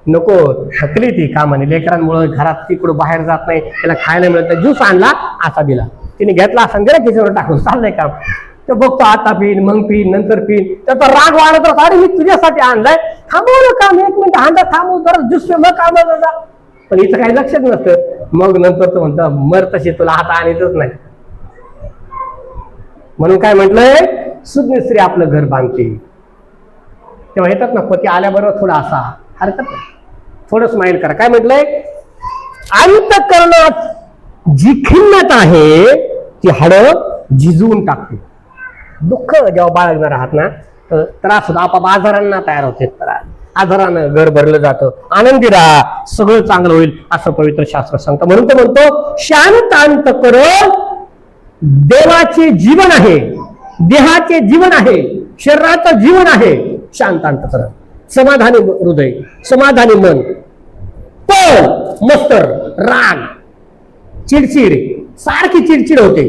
नको थकली ती कामाने, लेकरांमुळे घरात तिकडं बाहेर जात नाही, त्याला खायला मिळत नाही, ज्यूस आणला असा दिला, तिने घेतला असं गेला किचनवर टाकून, चाललंय काम. तो बघतो आता पिन, मग पिन, नंतर पिन, त्याचा राग वाढत राहतो, अरे मी तुझ्यासाठी आणलाय, थांबवलं काम, 1 मिनिट हांडा थांबव, जरा ज्यूस मग काम जा. पण इथं काही लक्षच नसतं. मग नंतर तो म्हणतो मर तशी, तुला हात आणतच नाही. म्हणून काय म्हटलंय, सुज्ञ स्त्री आपलं घर बांधते. तेव्हा येतात ना पती आल्याबरोबर थोडा असा हरकत नाही, थोडं स्माइल करा. काय म्हटलंय, अंतःकरणात जी खिन्नता आहे ती हाडं झिजवून टाकते. दुःख जेव्हा बाळगणार आहात ना, तर त्रास होतो, आपाप आजारांना तयार होते, आजारानं घर भरलं जातं. आनंदी राहा, सगळं चांगलं होईल असं पवित्र शास्त्र सांगतं. म्हणून तो म्हणतो शांत अंतःकरण देवाचे जीवन आहे, देहाचे जीवन आहे, शरीराचं जीवन आहे. शांत अंतःकरण, समाधानी हृदय, समाधानी मन. पण मस्तर, राग, चिडचिड, सारखी चिडचिड होते.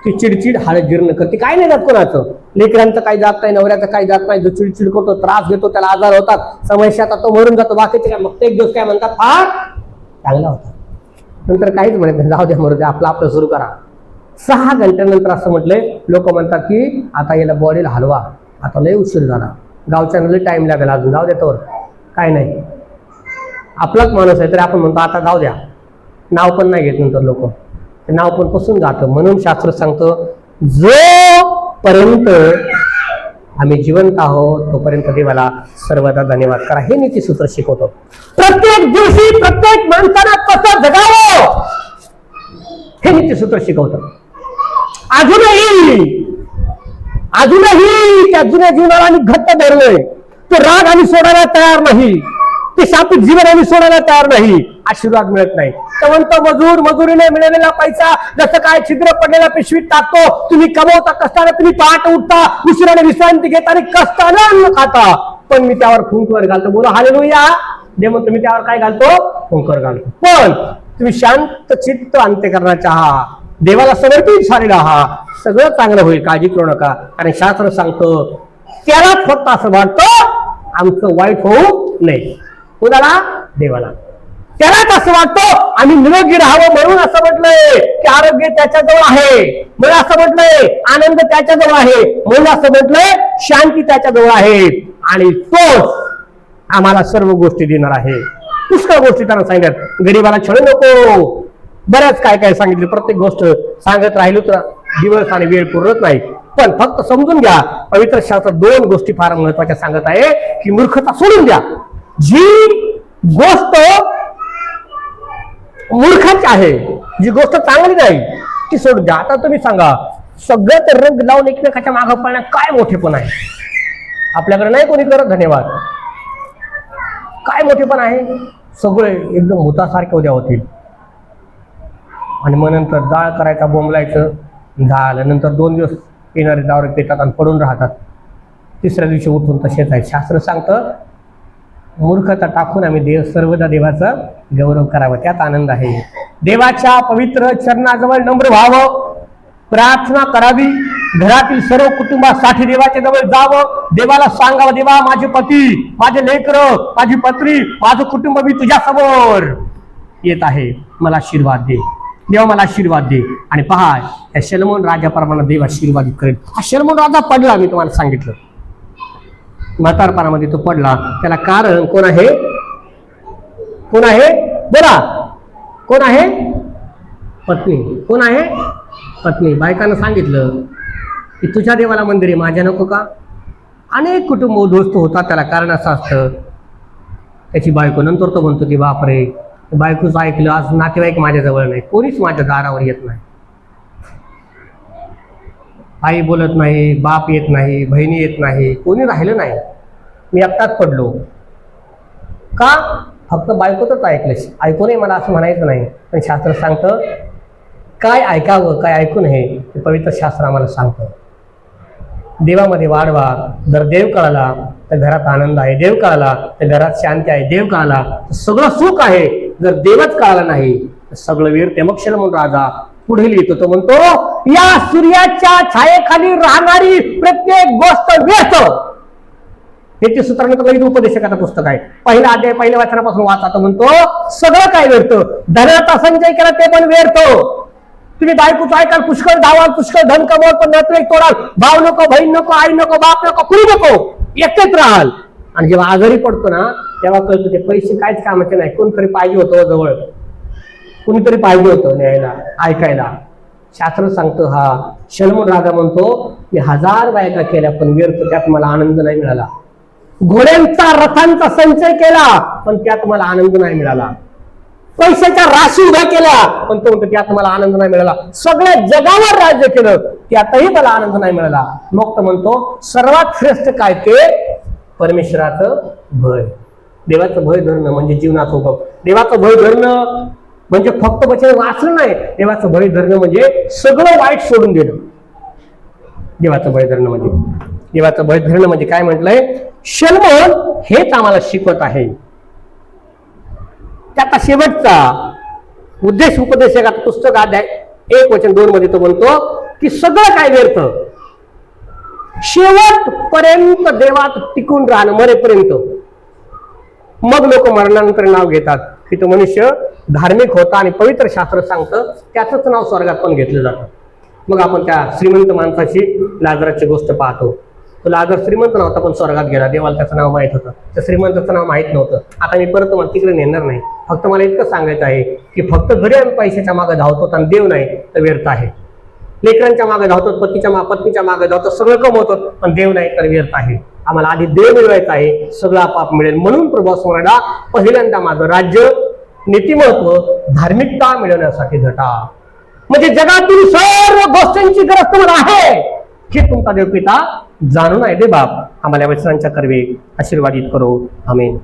ती चिडचिड हाडं जीर्ण करते. काय नाही जात कोणाचं, लेकरांचं काही जात नाही, नवऱ्याचं काही जात नाही. जो चिडचिड करतो, त्रास घेतो, त्याला आजार होतात, समस्या तो मरून जातो. बाकीचे काय मग एक दिवस काय म्हणतात, फार चांगला होता, नंतर काहीच म्हणत नाही, जाऊ द्या मरू द्या, आपलं आपलं सुरू करा. 6 घंट्यानंतर असं म्हटलंय, लोक म्हणतात की आता याला बॉडीला हलवा, आता लय उशीर झाला, गावच्या लय टाइम लागेल अजून, जाऊ द्या तर काय नाही, आपलाच माणूस आहे तरी आपण म्हणतो आता जाऊ द्या. नाव पण नाही घेत नंतर लोक, ते नाव पण पसून जातं. म्हणून शास्त्र सांगतं जोपर्यंत आम्ही जिवंत आहोत तोपर्यंत देवाला सर्वदा धन्यवाद करा. हे नीतिसूत्र शिकवतो. प्रत्येक दिवशी प्रत्येक माणसाला कसं जगावं हे नीतिसूत्र शिकवतं. अजूनही त्या जुन्या जीवनाला आम्ही घट्ट धरलोय. तो राग आम्ही सोडायला तयार नाही, ते शापित जीवन आम्ही सोडायला तयार नाही. आशीर्वाद मिळत नाही. तर म्हणतो मजुरीने मिळालेला पैसा जसं काय छिद्र पडलेल्या पिशवीत टाकतो. तुम्ही कमवता कष्टाने, तुम्ही पहाट उठता, उशिराने विश्रांती घेता आणि कष्टाने अन्न खाता, पण मी त्यावर फुंकर घालतो. बोला हालेलुया. जे म्हणतो मी त्यावर काय घालतो, फुंकर घालतो. पण तुम्ही शांत चित्त अंत्यकरणाचा आहात, देवाला समर्पित झालेला आहात, सगळं चांगलं होईल, काळजी करू नका. आणि शास्त्र सांगतं त्यालाच फक्त असं वाटतं आमचं वाईट होऊ नये. कुणाला? देवाला. त्यालाच असं वाटतं आम्ही निरोगी राहावं, म्हणून असं म्हटलंय की आरोग्य त्याच्याजवळ आहे, म्हणून असं म्हटलंय आनंद त्याच्याजवळ आहे, म्हणून असं म्हटलंय शांती त्याच्याजवळ आहे. आणि तोच आम्हाला सर्व गोष्टी देणार आहे. पुष्कळ गोष्टी त्यांना सांगितल्यात. गरीबाला छळ नको, बऱ्याच काय काय सांगितले. प्रत्येक गोष्ट सांगत राहिलो तर दिवस आणि वेळ पुरत नाही. पण फक्त समजून घ्या, पवित्र शास्त्र दोन गोष्टी फार महत्वाच्या सांगत आहे की मूर्खता सोडून द्या. जी गोष्ट मूर्खाची आहे, जी गोष्ट चांगली नाही ती सोडून द्या. आता तुम्ही सांगा, सगळं ते रंग लावून एकमेकाच्या मागं पळण्यात काय मोठेपण आहे? आपल्याकडे नाही कोणी करत. धन्यवाद. काय मोठेपण आहे? सगळे एकदम भूतासारखे उद्या होतील आणि मग नंतर जाळ करायचा, बोंबलायचं, झालं. नंतर 2 दिवस पिणारे दारू पितात आणि पडून राहतात. तिसऱ्या दिवशी उठून तसेच आहे. शास्त्र सांगतं मूर्खता टाकून आम्ही सर्वदा देवाचा गौरव करावा, त्यात आनंद आहे. देवाच्या पवित्र चरणाजवळ नम्र व्हावं, प्रार्थना करावी, घरातील सर्व कुटुंबासाठी देवाच्या जवळ जावं, देवाला सांगावं, देवा माझे पती, माझे लेकर, माझी पत्नी, माझं कुटुंब मी तुझ्या समोर येत आहे, मला आशीर्वाद दे, देवा मला आशीर्वाद दे. आणि पहा, या शलोमोन राजाप्रमाणे देव आशीर्वाद करेल. हा शलोमोन राजा पडला, मी तुम्हाला सांगितलं, म्हातारपणामध्ये तो पडला. त्याला कारण कोण आहे? कोण आहे? बोला, कोण आहे? पत्नी. कोण आहे? पत्नी. बायकांना सांगितलं की तुझ्या देवाला मंदिर आहे, माझ्या नको का? अनेक कुटुंब उद्ध्वस्त होतात. त्याला कारण असं असतं, त्याची बायको. नंतर तो म्हणतो की बापरे, बायकोच ऐकलं, आज नातेवाईक माझ्याजवळ नाही, कोणीच माझ्या दारावर येत नाही, आई बोलत नाही, बाप येत नाही, बहिणी येत नाही, कोणी राहिलं नाही, मी एकटाच पडलो. का? फक्त बायकोच ऐकलं. ऐकू नये मला असं म्हणायचं नाही, पण शास्त्र सांगतं काय ऐकावं काय ऐकू नये ते पवित्र शास्त्र आम्हाला सांगतं. देवामध्ये वाढवा. जर देव कळाला तर घरात आनंद आहे, देव कळाला तर घरात शांती आहे, देव कळाला तर सगळं सुख आहे. जर देवच कळाला नाही तर सगळं वीर. मग शलोमोन राजा पुढे लिहितो, तो म्हणतो या सूर्याच्या छायेखाली राहणारी प्रत्येक गोष्ट व्यर्थ. हे सूत्राने ललित उपदेशकाचं पुस्तक आहे. पहिला अध्याय पहिल्या वाचनापासून वाचा. तो म्हणतो सगळं काय व्यर्थ. धनाचा संचय केला ते पण व्यर्थ. तुम्ही बायकोचं ऐकाल, पुष्कळ धावाल, पुष्कळ धन कमवाल, पण नातेवाईक तोडाल. भाव नको, बहीण नको, आई नको, बाप नको, कुणी नको, एकटेच राहाल. आणि जेव्हा आजारी पडतो ना तेव्हा कळतो ते पैसे काहीच कामाचे नाही, कोणतरी पाहिजे होतं जवळ, कुणीतरी पाहिजे होतं न्यायला, ऐकायला. शास्त्र सांगतो, हा शलोमोन राजा म्हणतो मी 1000 बायका केल्या पण व्यर्थ, त्यात मला आनंद नाही मिळाला. घोड्यांचा रथांचा संचय केला पण त्यात मला आनंद नाही मिळाला. पैशाच्या राशी उभ्या केल्या पण तो म्हणतो त्यात मला आनंद नाही मिळाला. सगळ्या जगावर राज्य केलं त्यातही मला आनंद नाही मिळाला. मग तो म्हणतो सर्वात श्रेष्ठ काय ते परमेश्वराचं भय. देवाचं भय धरणं म्हणजे जीवनाचं उपभोग. देवाचं भय धरणं म्हणजे फक्त वचन वाचलं नाही, देवाचं भय धरणं म्हणजे सगळं वाईट सोडून देणं. देवाचं भय धरणं म्हणजे काय म्हटलंय शलोमोन हेच आम्हाला शिकवत आहे. त्याचा शेवटचा उद्देश उपदेशकाचं पुस्तक अध्याय 1:2 मध्ये तो म्हणतो की सगळं काय व्यर्थ, शेवटपर्यंत देवात टिकून राहणं, मरेपर्यंत. मग लोक मरणानंतर नाव घेतात की तो मनुष्य धार्मिक होता आणि पवित्र शास्त्र सांगतं त्याचंच नाव स्वर्गात पण घेतलं जातं. मग आपण त्या श्रीमंत माणसाची लाजराची गोष्ट पाहतो. तो लाजर श्रीमंत नव्हता पण स्वर्गात गेला. देवाला त्याचं नाव माहित होतं, त्या श्रीमंताचं नाव माहित नव्हतं. आता मी परत मला तिकडे नेणार नाही. फक्त मला इतकं सांगायचं आहे की फक्त जरी आम्ही पैशाच्या मागे धावतो आणि देव नाही तर व्यर्थ आहे. लेकरांच्या मागे धावतो, पत्नीच्या मागे धावतो, सगळं कमवतो पण देव नाही तर व्यर्थ आहे. आम्हाला आधी देव मिळवायचा आहे, सगळं आपाप मिळेल. म्हणून प्रभू म्हणाला पहिल्यांदा माझं राज्य, नीतिमत्व, धार्मिकता मिळवण्यासाठी झटा. म्हणजे जगातील सर्व गोष्टींची गरज तुम्हाला आहे हे तुमचा देव पिता जाणून आहे. दे बाप आम्हाला वचनांच्या कर्वे आशीर्वादित करो. आमेन.